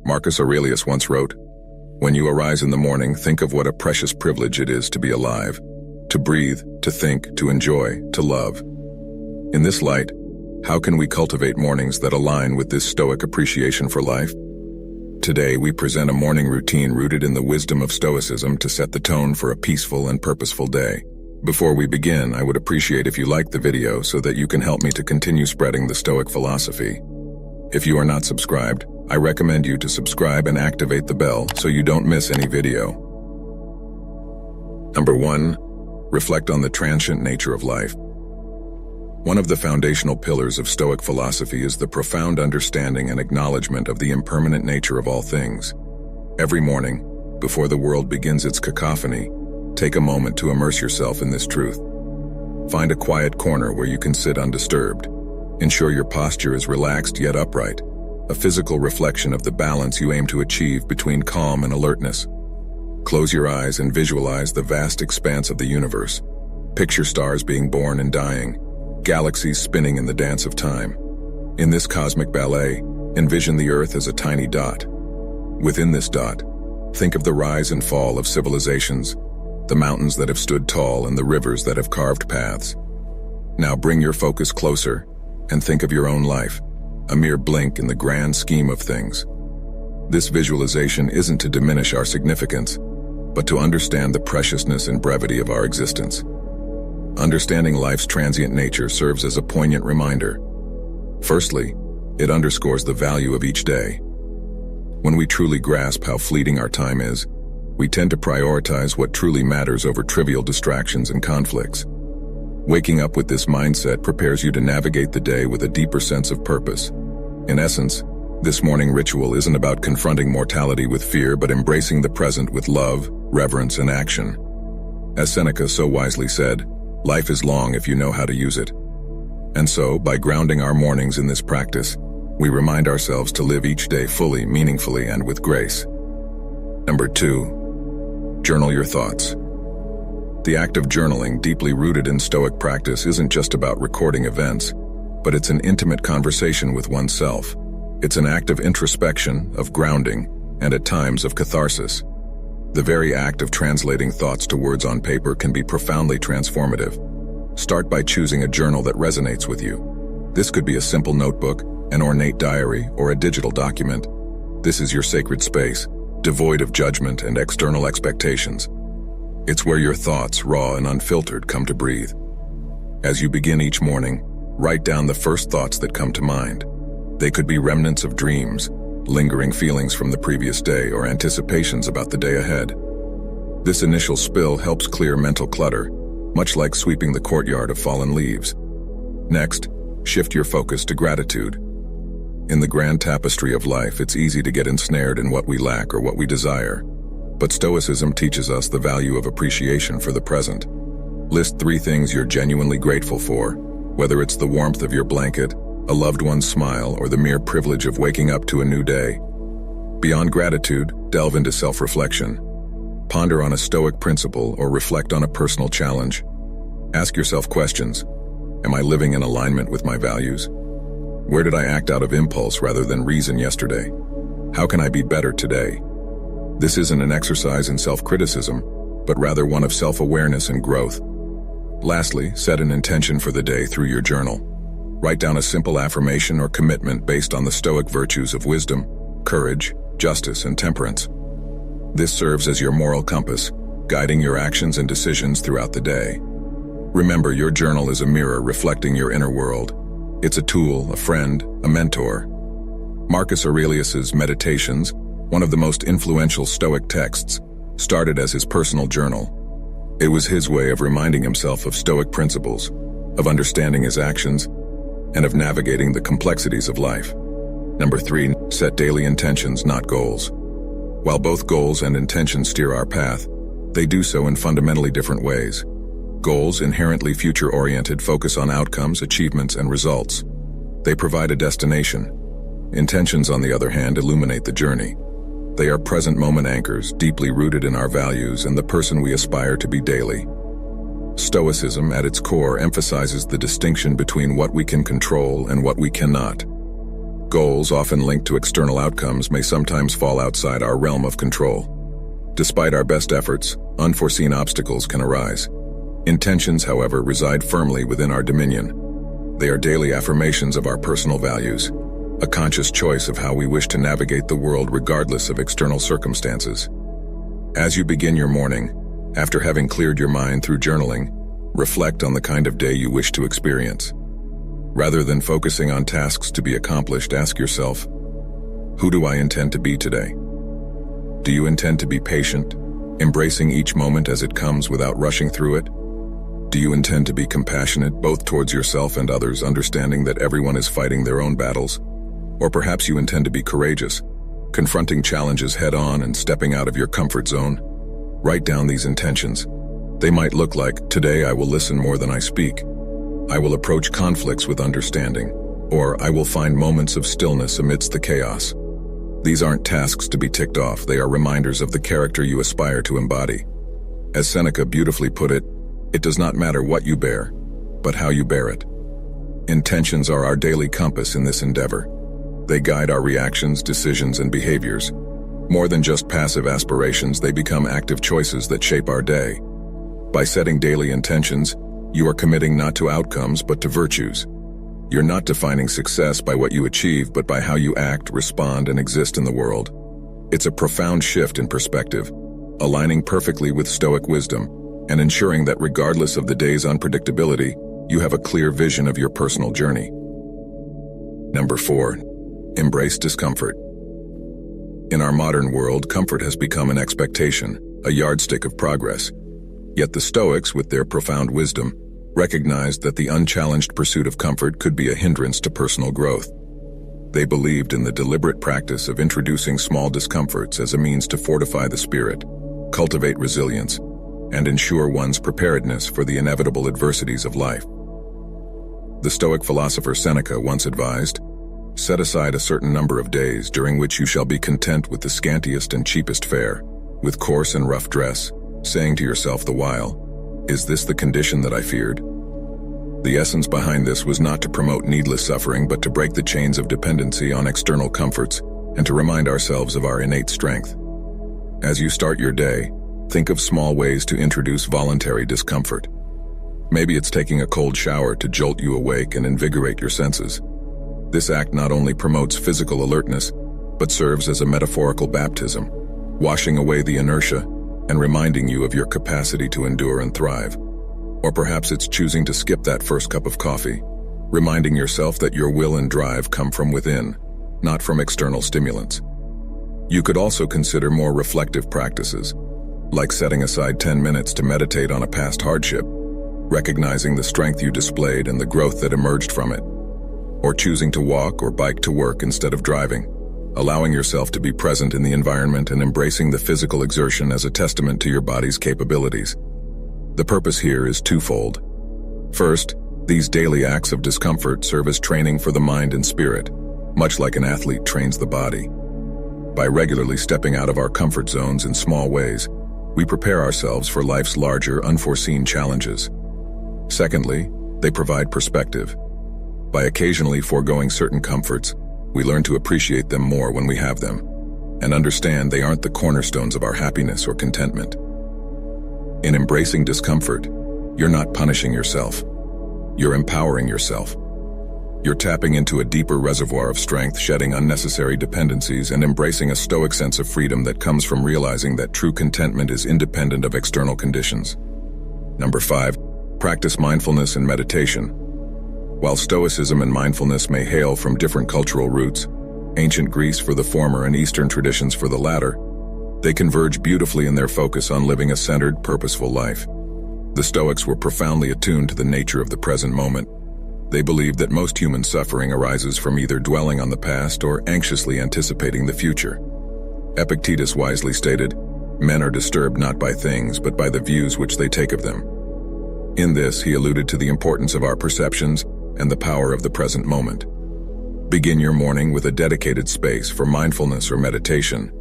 Marcus Aurelius once wrote, "When you arise in the morning, think of what a precious privilege it is to be alive, to breathe, to think, to enjoy, to love." In this light, how can we cultivate mornings that align with this Stoic appreciation for life? Today, we present a morning routine rooted in the wisdom of Stoicism to set the tone for a peaceful and purposeful day. Before we begin, I would appreciate if you liked the video so that you can help me to continue spreading the Stoic philosophy. If you are not subscribed, I recommend you to subscribe and activate the bell so you don't miss any video. Number 1. Reflect on the transient nature of life. One of the foundational pillars of Stoic philosophy is the profound understanding and acknowledgement of the impermanent nature of all things. Every morning, before the world begins its cacophony, take a moment to immerse yourself in this truth. Find a quiet corner where you can sit undisturbed. Ensure your posture is relaxed yet upright, a physical reflection of the balance you aim to achieve between calm and alertness. Close your eyes and visualize the vast expanse of the universe. Picture stars being born and dying, galaxies spinning in the dance of time. In this cosmic ballet, envision the Earth as a tiny dot. Within this dot, think of the rise and fall of civilizations, the mountains that have stood tall and the rivers that have carved paths. Now bring your focus closer and think of your own life, a mere blink in the grand scheme of things. This visualization isn't to diminish our significance, but to understand the preciousness and brevity of our existence. Understanding life's transient nature serves as a poignant reminder. Firstly, it underscores the value of each day. When we truly grasp how fleeting our time is, we tend to prioritize what truly matters over trivial distractions and conflicts. Waking up with this mindset prepares you to navigate the day with a deeper sense of purpose. In essence, this morning ritual isn't about confronting mortality with fear, but embracing the present with love, reverence, and action. As Seneca so wisely said, "Life is long if you know how to use it." And so, by grounding our mornings in this practice, we remind ourselves to live each day fully, meaningfully, and with grace. Number 2. Journal your thoughts. The act of journaling, deeply rooted in Stoic practice, isn't just about recording events, but it's an intimate conversation with oneself. It's an act of introspection, of grounding, and at times of catharsis. The very act of translating thoughts to words on paper can be profoundly transformative. Start by choosing a journal that resonates with you. This could be a simple notebook, an ornate diary, or a digital document. This is your sacred space, devoid of judgment and external expectations. It's where your thoughts, raw and unfiltered, come to breathe. As you begin each morning, write down the first thoughts that come to mind. They could be remnants of dreams, lingering feelings from the previous day, or anticipations about the day ahead. This initial spill helps clear mental clutter, much like sweeping the courtyard of fallen leaves. Next, shift your focus to gratitude. In the grand tapestry of life, it's easy to get ensnared in what we lack or what we desire. But Stoicism teaches us the value of appreciation for the present. List 3 things you're genuinely grateful for, whether it's the warmth of your blanket, a loved one's smile, or the mere privilege of waking up to a new day. Beyond gratitude, delve into self-reflection. Ponder on a Stoic principle or reflect on a personal challenge. Ask yourself questions. Am I living in alignment with my values? Where did I act out of impulse rather than reason yesterday? How can I be better today? This isn't an exercise in self-criticism, but rather one of self-awareness and growth. Lastly, set an intention for the day through your journal. Write down a simple affirmation or commitment based on the Stoic virtues of wisdom, courage, justice, and temperance. This serves as your moral compass, guiding your actions and decisions throughout the day. Remember, your journal is a mirror reflecting your inner world. It's a tool, a friend, a mentor. Marcus Aurelius's Meditations, one of the most influential Stoic texts, started as his personal journal. It was his way of reminding himself of Stoic principles, of understanding his actions, and of navigating the complexities of life. Number 3, set daily intentions, not goals. While both goals and intentions steer our path, they do so in fundamentally different ways. Goals, inherently future-oriented, focus on outcomes, achievements, and results. They provide a destination. Intentions, on the other hand, illuminate the journey. They are present-moment anchors, deeply rooted in our values and the person we aspire to be daily. Stoicism, at its core, emphasizes the distinction between what we can control and what we cannot. Goals, often linked to external outcomes, may sometimes fall outside our realm of control. Despite our best efforts, unforeseen obstacles can arise. Intentions, however, reside firmly within our dominion. They are daily affirmations of our personal values, a conscious choice of how we wish to navigate the world regardless of external circumstances. As you begin your morning, after having cleared your mind through journaling, reflect on the kind of day you wish to experience. Rather than focusing on tasks to be accomplished, ask yourself, who do I intend to be today? Do you intend to be patient, embracing each moment as it comes without rushing through it? Do you intend to be compassionate, both towards yourself and others, understanding that everyone is fighting their own battles? Or perhaps you intend to be courageous, confronting challenges head-on and stepping out of your comfort zone? Write down these intentions. They might look like, today I will listen more than I speak. I will approach conflicts with understanding, or I will find moments of stillness amidst the chaos. These aren't tasks to be ticked off, they are reminders of the character you aspire to embody. As Seneca beautifully put it, it does not matter what you bear, but how you bear it. Intentions are our daily compass in this endeavor. They guide our reactions, decisions, and behaviors. More than just passive aspirations, they become active choices that shape our day. By setting daily intentions, you are committing not to outcomes but to virtues. You're not defining success by what you achieve but by how you act, respond, and exist in the world. It's a profound shift in perspective, aligning perfectly with Stoic wisdom and ensuring that regardless of the day's unpredictability, you have a clear vision of your personal journey. Number 4. Embrace discomfort. In our modern world, comfort has become an expectation, a yardstick of progress. Yet the Stoics, with their profound wisdom, recognized that the unchallenged pursuit of comfort could be a hindrance to personal growth. They believed in the deliberate practice of introducing small discomforts as a means to fortify the spirit, cultivate resilience, and ensure one's preparedness for the inevitable adversities of life. The Stoic philosopher Seneca once advised, "Set aside a certain number of days during which you shall be content with the scantiest and cheapest fare, with coarse and rough dress, saying to yourself the while, 'Is this the condition that I feared?'" The essence behind this was not to promote needless suffering but to break the chains of dependency on external comforts and to remind ourselves of our innate strength. As you start your day, think of small ways to introduce voluntary discomfort. Maybe it's taking a cold shower to jolt you awake and invigorate your senses. This act not only promotes physical alertness, but serves as a metaphorical baptism, washing away the inertia and reminding you of your capacity to endure and thrive. Or perhaps it's choosing to skip that first cup of coffee, reminding yourself that your will and drive come from within, not from external stimulants. You could also consider more reflective practices, like setting aside 10 minutes to meditate on a past hardship, recognizing the strength you displayed and the growth that emerged from it. Or choosing to walk or bike to work instead of driving, allowing yourself to be present in the environment and embracing the physical exertion as a testament to your body's capabilities. The purpose here is twofold. First, these daily acts of discomfort serve as training for the mind and spirit, much like an athlete trains the body. By regularly stepping out of our comfort zones in small ways, we prepare ourselves for life's larger, unforeseen challenges. Secondly, they provide perspective. By occasionally foregoing certain comforts, we learn to appreciate them more when we have them, and understand they aren't the cornerstones of our happiness or contentment. In embracing discomfort, you're not punishing yourself. You're empowering yourself. You're tapping into a deeper reservoir of strength, shedding unnecessary dependencies, and embracing a stoic sense of freedom that comes from realizing that true contentment is independent of external conditions. Number 5, practice mindfulness and meditation. While Stoicism and mindfulness may hail from different cultural roots, ancient Greece for the former and Eastern traditions for the latter, they converge beautifully in their focus on living a centered, purposeful life. The Stoics were profoundly attuned to the nature of the present moment. They believed that most human suffering arises from either dwelling on the past or anxiously anticipating the future. Epictetus wisely stated, "Men are disturbed not by things, but by the views which they take of them." In this, he alluded to the importance of our perceptions and the power of the present moment. Begin your morning with a dedicated space for mindfulness or meditation.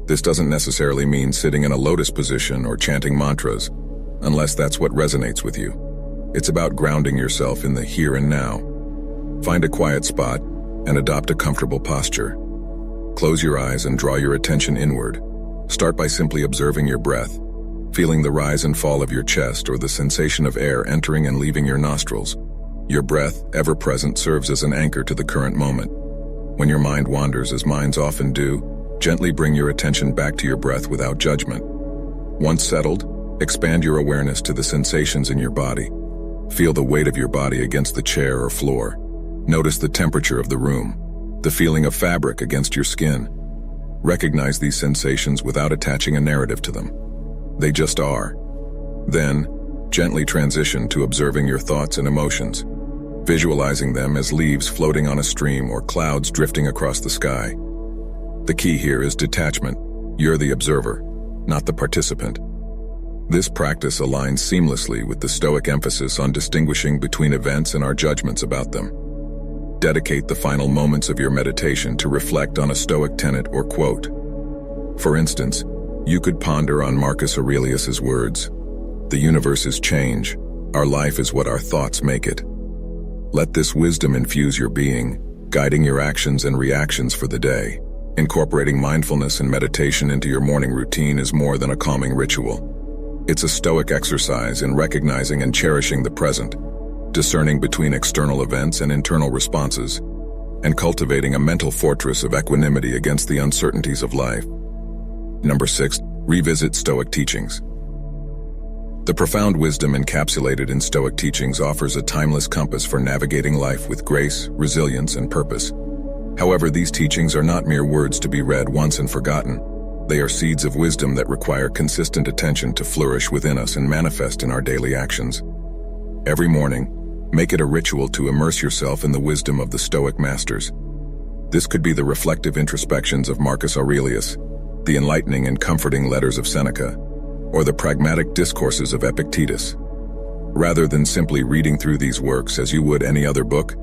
This doesn't necessarily mean sitting in a lotus position or chanting mantras, unless that's what resonates with you. It's about grounding yourself in the here and now. Find a quiet spot, and adopt a comfortable posture. Close your eyes and draw your attention inward. Start by simply observing your breath, feeling the rise and fall of your chest or the sensation of air entering and leaving your nostrils. Your breath, ever present, serves as an anchor to the current moment. When your mind wanders, as minds often do, gently bring your attention back to your breath without judgment. Once settled, expand your awareness to the sensations in your body. Feel the weight of your body against the chair or floor. Notice the temperature of the room, the feeling of fabric against your skin. Recognize these sensations without attaching a narrative to them. They just are. Then, gently transition to observing your thoughts and emotions, visualizing them as leaves floating on a stream or clouds drifting across the sky. The key here is detachment. You're the observer, not the participant. This practice aligns seamlessly with the Stoic emphasis on distinguishing between events and our judgments about them. Dedicate the final moments of your meditation to reflect on a Stoic tenet or quote. For instance, you could ponder on Marcus Aurelius's words, "The universe is change. Our life is what our thoughts make it." Let this wisdom infuse your being, guiding your actions and reactions for the day. Incorporating mindfulness and meditation into your morning routine is more than a calming ritual. It's a Stoic exercise in recognizing and cherishing the present, discerning between external events and internal responses, and cultivating a mental fortress of equanimity against the uncertainties of life. Number 6, revisit Stoic teachings. The profound wisdom encapsulated in Stoic teachings offers a timeless compass for navigating life with grace, resilience, and purpose. However, these teachings are not mere words to be read once and forgotten. They are seeds of wisdom that require consistent attention to flourish within us and manifest in our daily actions. Every morning, make it a ritual to immerse yourself in the wisdom of the Stoic masters. This could be the reflective introspections of Marcus Aurelius, the enlightening and comforting letters of Seneca, or the pragmatic discourses of Epictetus. Rather than simply reading through these works as you would any other book,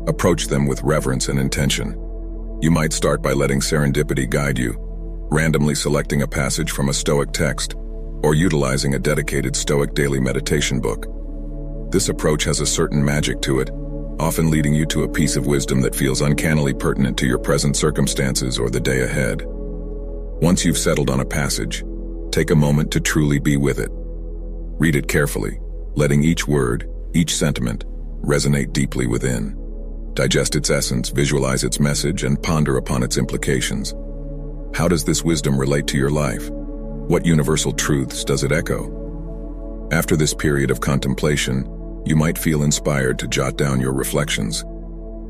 approach them with reverence and intention. You might start by letting serendipity guide you, randomly selecting a passage from a Stoic text, or utilizing a dedicated Stoic daily meditation book. This approach has a certain magic to it, often leading you to a piece of wisdom that feels uncannily pertinent to your present circumstances or the day ahead. Once you've settled on a passage, take a moment to truly be with it. Read it carefully, letting each word, each sentiment, resonate deeply within. Digest its essence, visualize its message, and ponder upon its implications. How does this wisdom relate to your life? What universal truths does it echo? After this period of contemplation, you might feel inspired to jot down your reflections.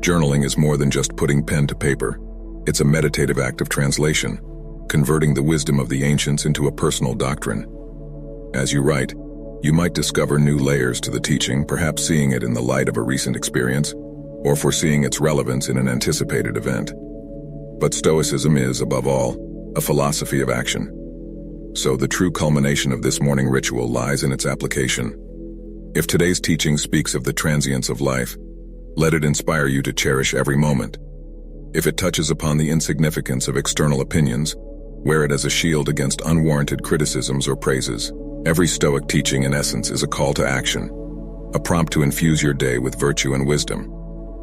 Journaling is more than just putting pen to paper. It's a meditative act of translation, converting the wisdom of the ancients into a personal doctrine. As you write, you might discover new layers to the teaching, perhaps seeing it in the light of a recent experience, or foreseeing its relevance in an anticipated event. But Stoicism is, above all, a philosophy of action. So the true culmination of this morning ritual lies in its application. If today's teaching speaks of the transience of life, let it inspire you to cherish every moment. If it touches upon the insignificance of external opinions, wear it as a shield against unwarranted criticisms or praises. Every Stoic teaching, in essence, is a call to action, a prompt to infuse your day with virtue and wisdom.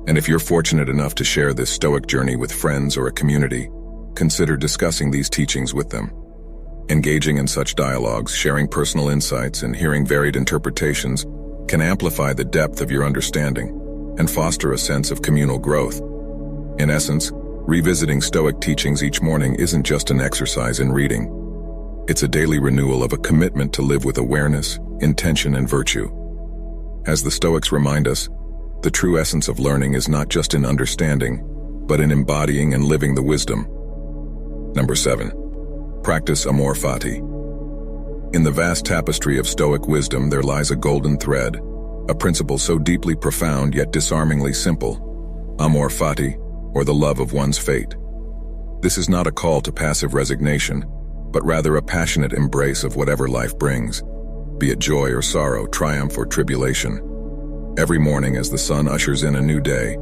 And if you're fortunate enough to share this Stoic journey with friends or a community, consider discussing these teachings with them. Engaging in such dialogues, sharing personal insights, and hearing varied interpretations can amplify the depth of your understanding and foster a sense of communal growth. In essence, revisiting Stoic teachings each morning isn't just an exercise in reading. It's a daily renewal of a commitment to live with awareness, intention, and virtue. As the Stoics remind us, the true essence of learning is not just in understanding, but in embodying and living the wisdom. Number 7. Practice amor fati. In the vast tapestry of Stoic wisdom there lies a golden thread, a principle so deeply profound yet disarmingly simple: amor fati, or the love of one's fate. This is not a call to passive resignation, but rather a passionate embrace of whatever life brings, be it joy or sorrow, triumph or tribulation. Every morning as the sun ushers in a new day,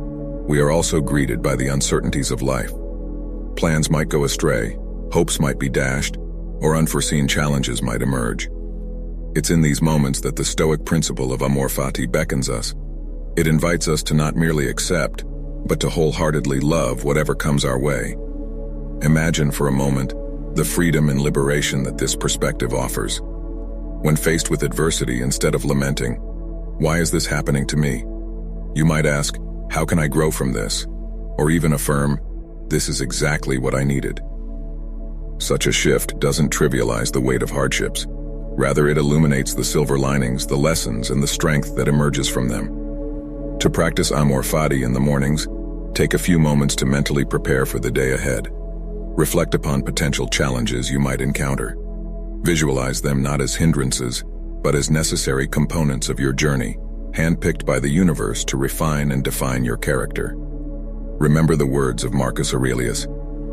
we are also greeted by the uncertainties of life. Plans might go astray, hopes might be dashed, or unforeseen challenges might emerge. It's in these moments that the Stoic principle of amor fati beckons us. It invites us to not merely accept, but to wholeheartedly love whatever comes our way. Imagine for a moment the freedom and liberation that this perspective offers. When faced with adversity, instead of lamenting, "Why is this happening to me?" you might ask, "How can I grow from this?" Or even affirm, "This is exactly what I needed." Such a shift doesn't trivialize the weight of hardships. Rather, it illuminates the silver linings, the lessons, and the strength that emerges from them. To practice Amor Fati in the mornings, take a few moments to mentally prepare for the day ahead. Reflect upon potential challenges you might encounter. Visualize them not as hindrances, but as necessary components of your journey, handpicked by the universe to refine and define your character. Remember the words of Marcus Aurelius: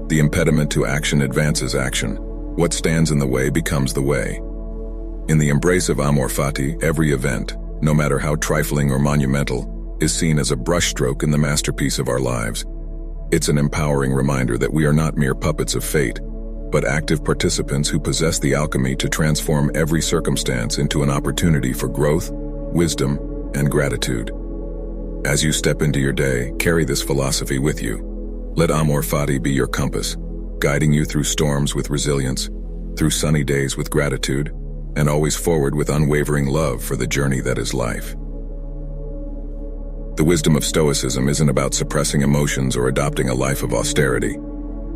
"The impediment to action advances action. What stands in the way becomes the way." In the embrace of Amor Fati, every event, no matter how trifling or monumental, is seen as a brushstroke in the masterpiece of our lives. It's an empowering reminder that we are not mere puppets of fate, but active participants who possess the alchemy to transform every circumstance into an opportunity for growth, wisdom, and gratitude. As you step into your day, carry this philosophy with you. Let Amor Fati be your compass, guiding you through storms with resilience, through sunny days with gratitude, and always forward with unwavering love for the journey that is life. The wisdom of Stoicism isn't about suppressing emotions or adopting a life of austerity.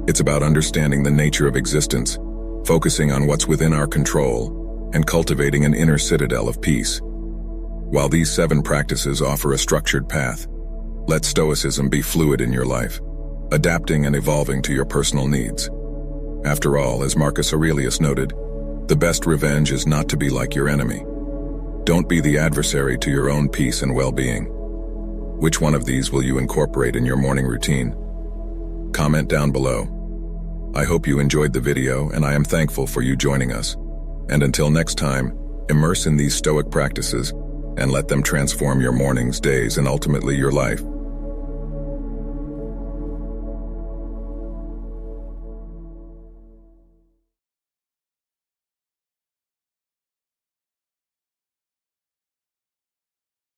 It's about understanding the nature of existence, focusing on what's within our control, and cultivating an inner citadel of peace. While these 7 practices offer a structured path, let Stoicism be fluid in your life, adapting and evolving to your personal needs. After all, as Marcus Aurelius noted, the best revenge is not to be like your enemy. Don't be the adversary to your own peace and well-being. Which one of these will you incorporate in your morning routine? Comment down below. I hope you enjoyed the video, and I am thankful for you joining us. And until next time, immerse in these Stoic practices and let them transform your mornings, days, and ultimately your life.